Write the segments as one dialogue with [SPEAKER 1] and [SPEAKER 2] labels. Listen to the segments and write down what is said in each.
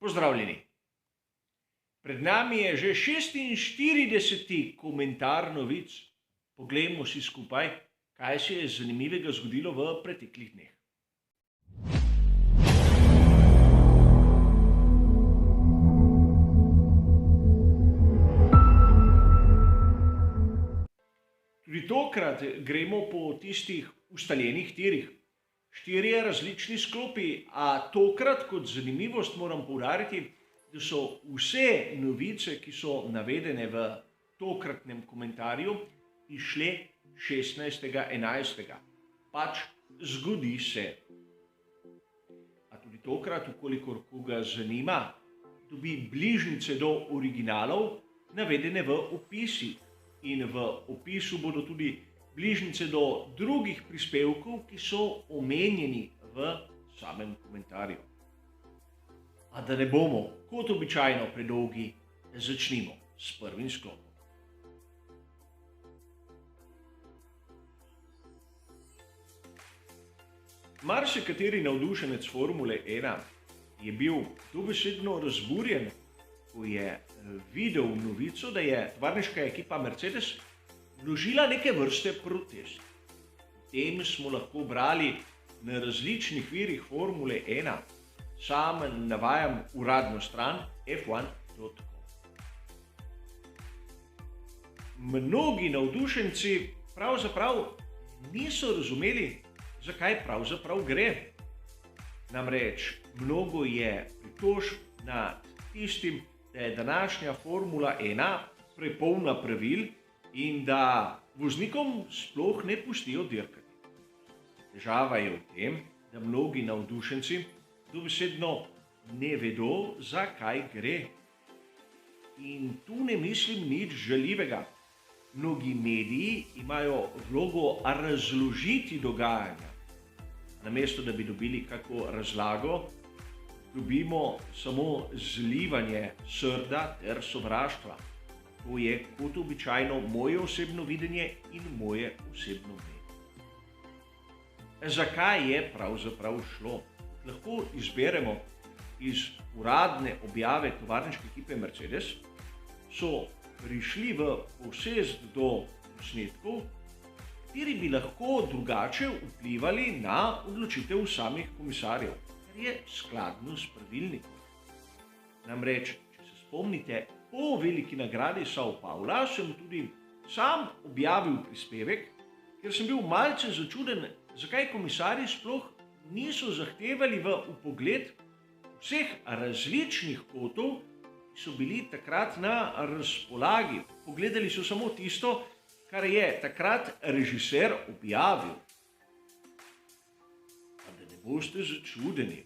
[SPEAKER 1] Pozdravljeni. Pred nami je že 46. komentar novic. Poglejmo si skupaj, kaj se je zanimivega zgodilo v preteklih dneh. Tudi tokrat gremo po tistih ustaljenih tirih. 4 različni sklopi, a tokrat kot zanimivost moram poudariti, da so vse novice, ki so navedene v tokratnem komentarju, izšle 16.11. Pač zgodi se. A tudi tokrat, ukolikor koga zanima, dobi bližnjice do originalov navedene v opisih. In v opisu bodo tudi bližnjice do drugih prispevkov, ki so omenjeni v samem komentarju. A da ne bomo, kot običajno, predolgi, začnimo s prvim sklopom. Marsikateri navdušenec Formule 1 je bil dobesedno razburjen, ko je videl novico, da je tovarniška ekipa Mercedes vložila neke vrste protest. O tem smo lahko brali na različnih virih Formule 1. Sam navajam uradno stran f1.com. Mnogi navdušenci pravzaprav niso razumeli, zakaj pravzaprav gre. Namreč mnogo je pritožb nad tistim, da je današnja Formula 1 prepolna pravil in da voznikom sploh ne pustijo dirkati. Težava je v tem, da mnogi navdušenci dobesedno ne vedo, zakaj gre. In tu ne mislim nič žaljivega. Mnogi mediji imajo vlogo razložiti dogajanja. Namesto da bi dobili kako razlago, dobimo samo zlivanje srda ter sovraštva. To je kot običajno moje osebno videnje in moje osebno mnenje. Zakaj je pravzaprav šlo? Lahko izberemo iz uradne objave tovarniške ekipe Mercedes, so prišli v posest do posnetkov, kateri bi lahko drugače vplivali na odločitev samih komisarjev, kar je skladno s pravilnikom. Namreč, če se spomnite, po veliki nagradi São Paula sem tudi sam objavil prispevek, ker sem bil malce začuden, zakaj komisarji sploh niso zahtevali v vpogled vseh različnih kotov, ki so bili takrat na razpolagi. Pogledali so samo tisto, kar je takrat režiser objavil. Pa da ne boste začudeni,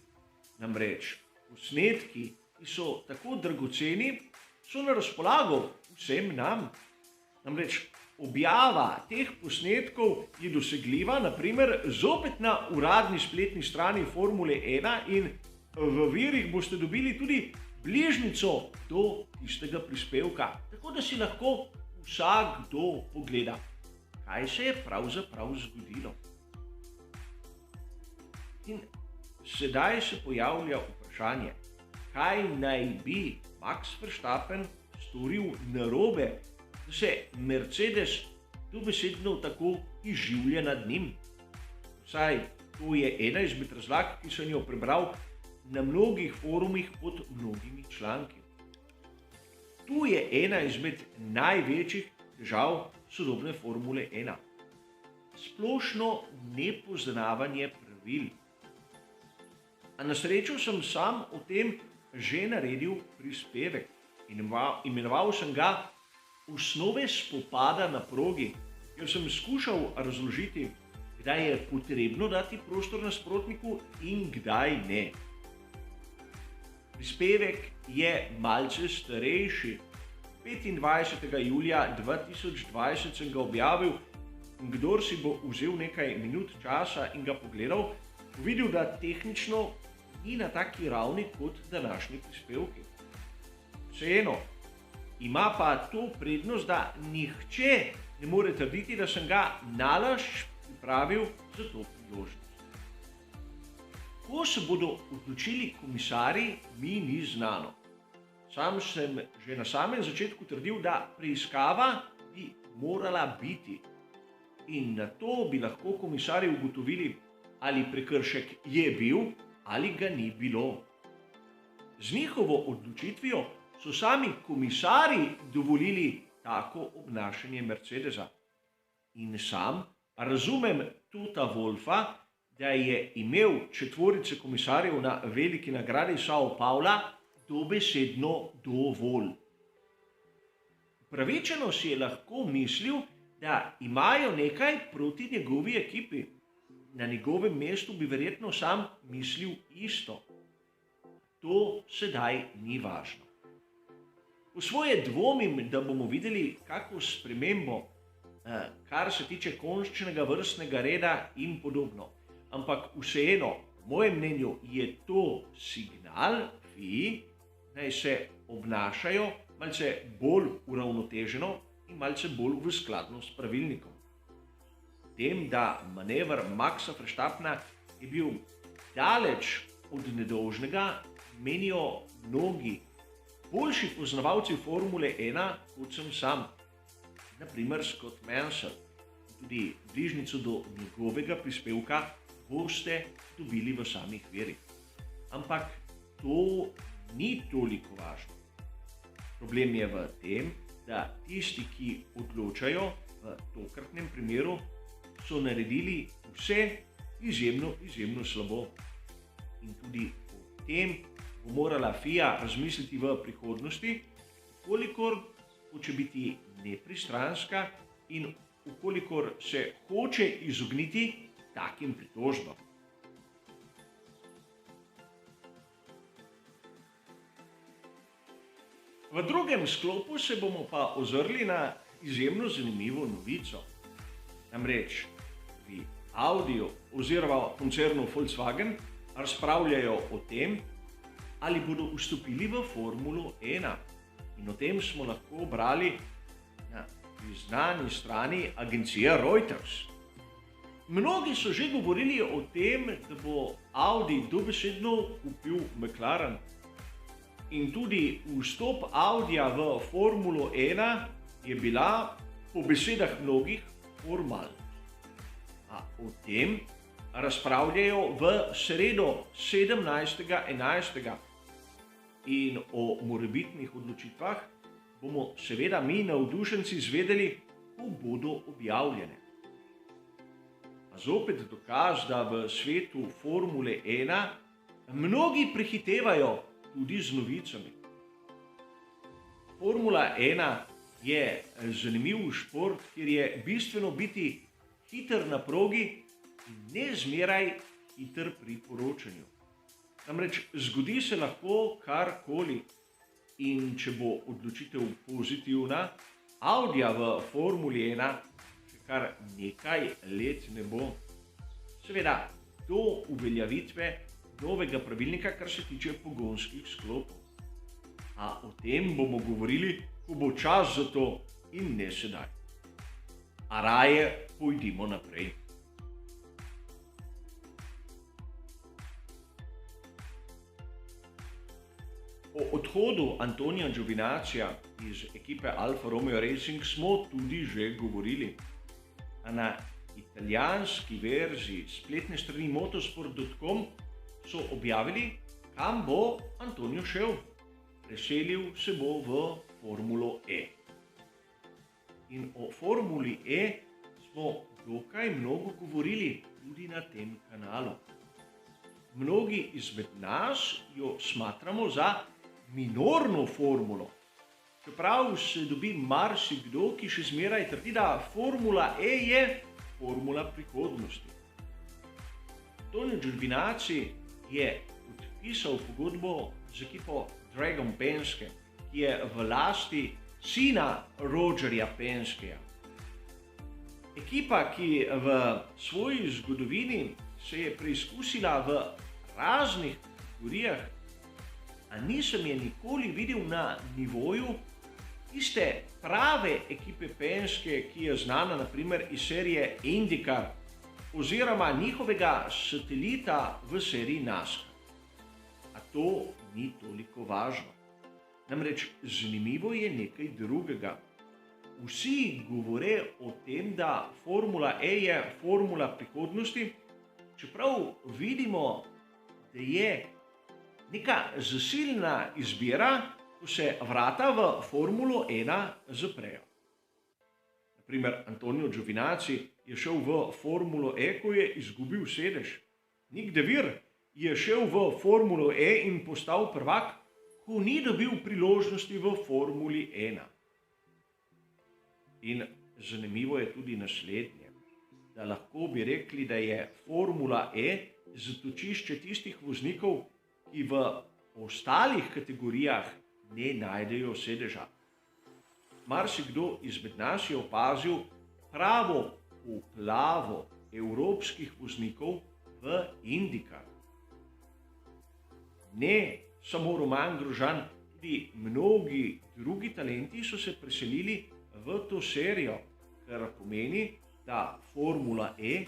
[SPEAKER 1] namreč posnetki, ki so tako dragoceni, so na razpolago vsem nam. Namreč objava teh posnetkov je dosegljiva, naprimer, zopet na uradni spletni strani Formule 1 in v virih boste dobili tudi bližnjico do tistega prispevka, tako da si lahko vsakdo pogleda, kaj se je pravzaprav zgodilo. In sedaj se pojavlja vprašanje, kaj naj bi Max Verstappen storil narobe, da se Mercedes dobesedno tako izživlja nad njim. Vsaj to je ena izmed razlag, ki sem jo prebral na mnogih forumih pod mnogimi članki. Tu je ena izmed največjih težav sodobne Formule 1. Splošno nepoznavanje pravil. A na srečo sem sam o tem že naredil prispevek. Imenoval sem ga Osnove spopada na progi, ker sem skušal razložiti, kdaj je potrebno dati prostor nasprotniku in kdaj ne. Prispevek je malce starejši. 25. julija 2020 sem ga objavil in kdor si bo vzel nekaj minut časa in ga pogledal, bo videl, da tehnično ni na taki ravni kot današnji prispevki. Vseeno, ima pa to prednost, da nihče ne more trditi, da sem ga nalašč pripravil za to priložnost. Kako se bodo odločili komisarji, mi ni znano. Sam sem že na samem začetku trdil, da preiskava bi morala biti. In na to bi lahko komisarji ugotovili, ali prekršek je bil ali ga ni bilo. Z njihovo odločitvijo so sami komisarji dovolili tako obnašanje Mercedesa. In sam razumem Tota Wolfa, da je imel četvorice komisarjev na veliki nagradi Sao Paula dobesedno dovolj. Upravičeno si je lahko mislil, da imajo nekaj proti njegovi ekipi. Na njegovem mestu bi verjetno sam mislil isto. To sedaj ni važno. Po svoje dvomim, da bomo videli kakšno spremembo, kar se tiče končnega vrstnega reda in podobno. Ampak vseeno, po mojem mnenju, je to signal FII, naj se obnašajo malce bolj uravnoteženo in malce bolj v skladu s pravilnikom. Tem, da manever Maxa Verstappena je bil daleč od nedolžnega, menijo mnogi boljši poznavalci Formule 1, kot sem sam. Naprimer Scott Mansell. Tudi bližnjico do njegovega prispevka boste dobili v samih virih. Ampak to ni toliko važno. Problem je v tem, da tisti, ki odločajo v tokratnem primeru, so naredili vse izjemno slabo. In tudi o tem bo morala FIA razmisliti v prihodnosti, kolikor hoče biti nepristranska in ukolikor se hoče izogniti takim pritožbam. V drugem sklopu se bomo pa ozrli na izjemno zanimivo novico. Namreč v Audiju oziroma koncernu Volkswagen razpravljajo o tem, ali bodo vstopili v Formulo 1. In o tem smo lahko brali na priznani strani agencije Reuters. Mnogi so že govorili o tem, da bo Audi dobesedno kupil McLaren. In tudi vstop Audija v Formulo 1 je bila po besedah mnogih formalnost. A o tem razpravljajo v sredo 17.11. In o morebitnih odločitvah bomo seveda mi navdušenci izvedeli, ko bodo objavljene. A zopet dokaz, da v svetu Formule 1 mnogi prehitevajo tudi z novicami. Formula 1 je zanimiv šport, kjer je bistveno biti hiter na progi in ne zmeraj hiter pri poročanju. Namreč zgodi se lahko karkoli in če bo odločitev pozitivna, Audija v Formuli 1 še kar nekaj let ne bo. Seveda do uveljavitve novega pravilnika, kar se tiče pogonskih sklopov. A o tem bomo govorili, ko bo čas za to in ne sedaj. A raje pojdimo naprej. O odhodu Antonija Giovinazija iz ekipe Alfa Romeo Racing smo tudi že govorili. A na italijanski verziji spletne strani motorsport.com so objavili, kam bo Antonio šel. Preselil se bo v Formulo E. In o Formuli E smo dokaj mnogo govorili tudi na tem kanalu. Mnogi izmed nas jo smatramo za minorno formulo, čeprav se dobi marsikdo, ki še zmeraj trdi, da Formula E je formula prihodnosti. Antonio Giovinazzi je podpisal pogodbo z ekipo Dragon Penske, ki je v lasti sina Rogerja Penskeja. Ekipa, ki v svoji zgodovini se je preizkusila v raznih kategorijah, a nisem je nikoli videl na nivoju tiste prave ekipe Penske, ki je znana naprimer iz serije IndyCar, oziroma njihovega satelita v seriji NASCAR. A to ni toliko važno. Namreč zanimivo je nekaj drugega. Vsi govore o tem, da Formula E je formula prihodnosti, čeprav vidimo, da je neka zasilna izbira, ko se vrata v Formulo 1 zaprejo. Naprimer, Antonio Giovinazzi je šel v Formulo E, ko je izgubil sedež. Nick de Vries je šel v Formulo E in postal prvak, ko ni dobil priložnosti v Formuli 1. In zanimivo je tudi naslednje, da lahko bi rekli, da je Formula E zatočišče tistih voznikov, ki v ostalih kategorijah ne najdejo sedeža. Marsikdo izmed nas je opazil pravo poplavo evropskih voznikov v IndyCar. Ne samo Roman Grosjean, tudi mnogi drugi talenti so se preselili v to serijo, kar pomeni, da Formula E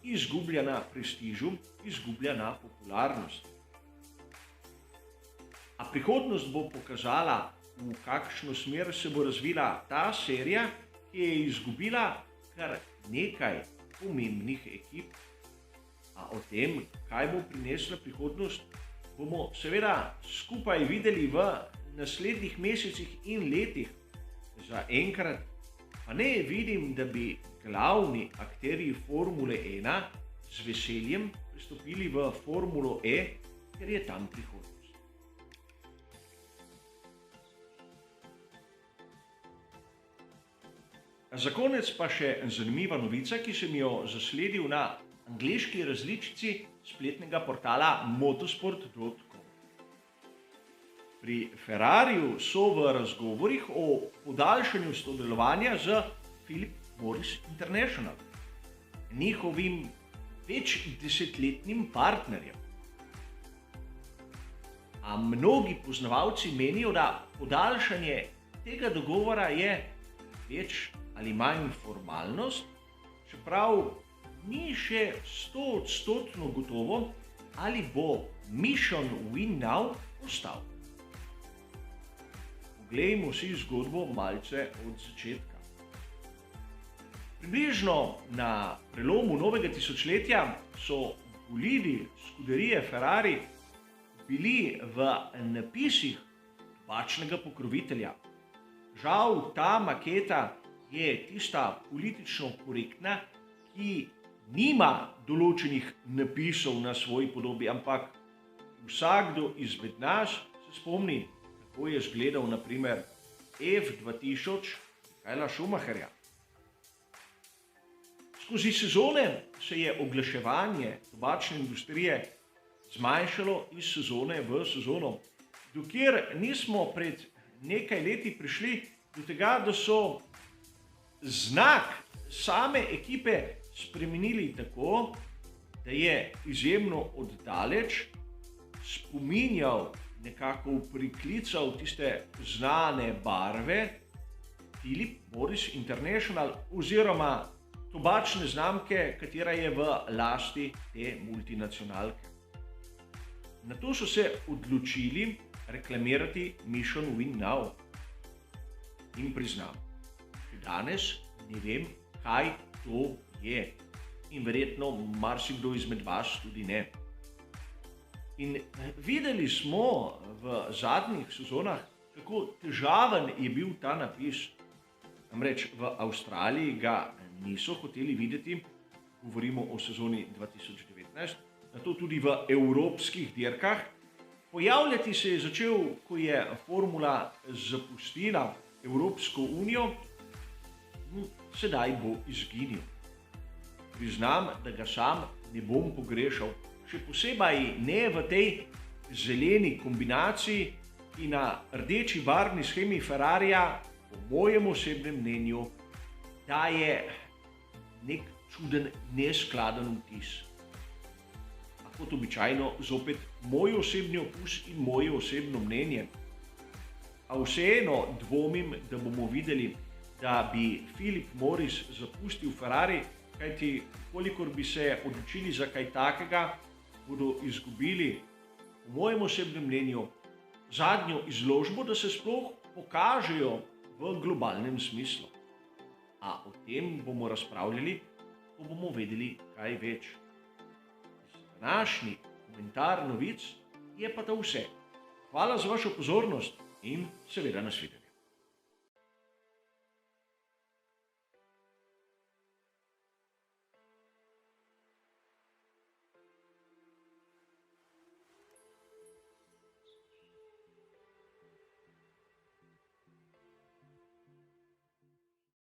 [SPEAKER 1] izgublja na prestižu, izgublja na popularnosti. A prihodnost bo pokazala, v kakšno smer se bo razvila ta serija, ki je izgubila kar nekaj pomembnih ekip. A o tem, kaj bo prinesla prihodnost, bomo seveda skupaj videli v naslednjih mesecih in letih. Zaenkrat pa ne vidim, da bi glavni akterji Formule 1 z veseljem pristopili v Formulo E, ker je tam prihodnost. Za konec pa še zanimiva novica, ki sem jo zasledil na angleški različici spletnega portala motorsport.com. Pri Ferrariju so v razgovorih o podaljšanju sodelovanja z Philip Morris International, njihovim večdesetletnim partnerjem. A mnogi poznavalci menijo, da podaljšanje tega dogovora je več ali manj formalnost, čeprav ni še 100% gotovo, ali bo Mission Win Now ostal. Poglejmo si zgodbo malce od začetka. Približno na prelomu novega tisočletja so bolidi Scuderie Ferrari bili v napisih tobačnega pokrovitelja. Žal ta maketa je tista politično korektna, ki nima določenih napisov na svoji podobi, ampak vsakdo izmed nas se spomni, kako je izgledal naprimer F2000 Michaela Schumacherja. Skozi sezone se je oglaševanje tobačne industrije zmanjšalo iz sezone v sezono, dokler nismo pred nekaj leti prišli do tega, da so znak same ekipe spremenili tako, da je izjemno oddaleč spominjal, nekako priklical tiste znane barve Philip Morris International oziroma tobačne znamke, katera je v lasti te multinacionalke. Nato so se odločili reklamirati Mission Win Now. In priznam, danes ne vem, kaj to je. In verjetno marsikdo izmed vas tudi ne. In videli smo v zadnjih sezonah, kako težaven je bil ta napis. Namreč v Avstraliji ga niso hoteli videti, govorimo o sezoni 2019, nato tudi v evropskih dirkah. Pojavljati se je začel, ko je formula zapustila Evropsko unijo, sedaj bo izginil. Priznam, da ga sam ne bom pogrešal, še posebej ne v tej zeleni kombinaciji, ki na rdeči barvni shemi Ferrarija, po mojem osebnem mnenju, daje nek čuden, neskladen vtis. A kot običajno, zopet moj osebni okus in moje osebno mnenje. A vseeno dvomim, da bomo videli, da bi Philip Morris zapustil Ferrari, kajti kolikor bi se odločili za kaj takega, bodo izgubili, po mojem osebnem mnenju, zadnjo izložbo, da se sploh pokažejo v globalnem smislu. A o tem bomo razpravljali, ko bomo vedeli kaj več. Za današnji komentar novic je pa to vse. Hvala za vašo pozornost in seveda nasvidenje.